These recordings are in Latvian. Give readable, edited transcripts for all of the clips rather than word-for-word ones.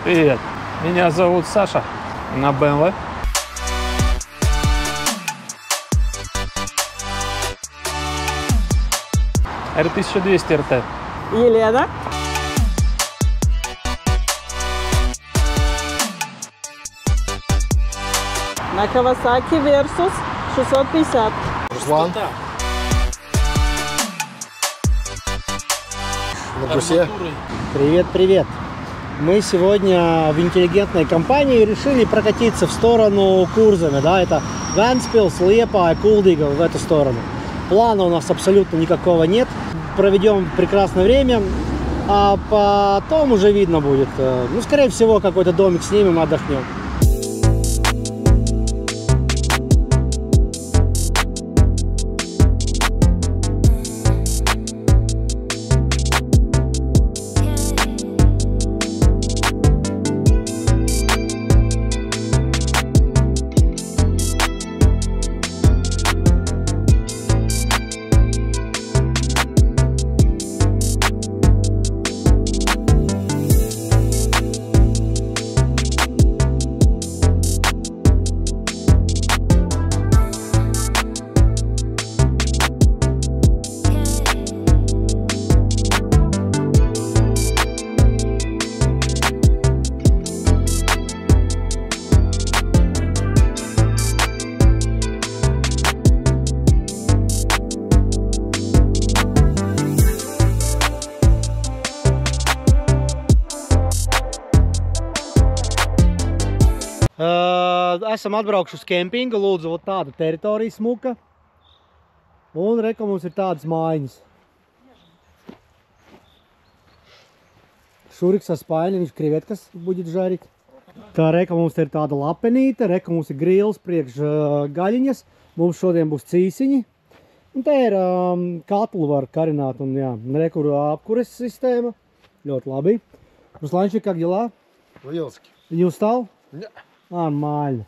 Привет, меня зовут Саша, на BMW. R1200 RT. Елена. На Kawasaki Versys 650. Руслан. На Гусе. Привет! Мы сегодня в интеллигентной компании решили прокатиться в сторону Курзаме, да, это Вентспилс, Лиепая, Кулдига, в эту сторону. Плана у нас абсолютно никакого нет. Проведем прекрасное время, а потом уже видно будет. Ну, скорее всего, какой-то домик снимем, отдохнем. Esam atbraukuši uz kempingu, lūdzu, tāda teritorija smuka. Un reka mums ir tādas mājiņas. Šuriks ar spaini, viņš krevetkas buģit žarit. Tā reka mums ir tāda lapenīte, reka mums ir grils priekš gaļiņas. Mums šodien būs cīsiņi. Un te ir katlu var karināt un jā, reka apkures sistēma. Ļoti labi. Ruslaņšik, kā dēlā? Lieliski. Viņi uzstāv? Jā. Нормально.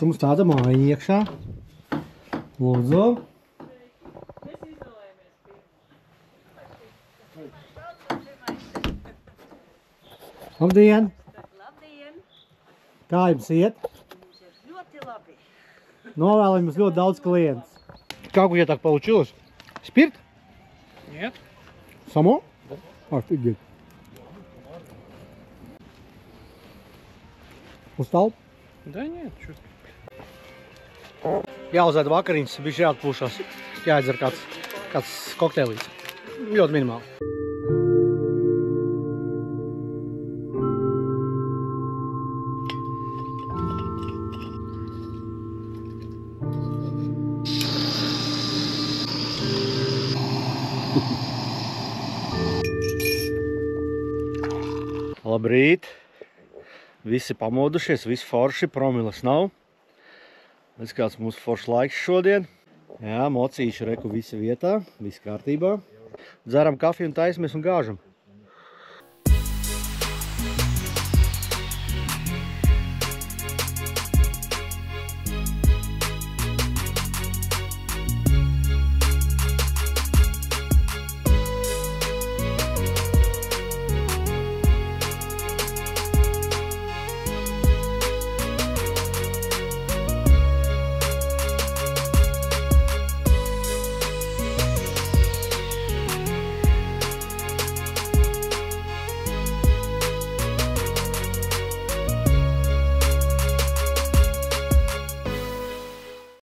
Mums tāda māja iekšā. Lūdzu. Labdien! Labdien! Kā jums iet? Mums ir ļoti labi. Novēlam jums ļoti daudz klientus. Как у тебя так получилось? Спирт? Нет. Само? Офигеть. Устал? Да нет, чё. Jāuzēd vakariņas, bišķi jāatpūšas, jāizdzer kāds kokteilīts. Ļoti minimāli. Labrīt! Visi pamodušies, visi forši, promilas nav. Redz, kāds mūsu foršs laiks šodien. Jā, mocīši reku visi vietā, visi kārtībā. Dzeram kafiju un taisamies un gāžam.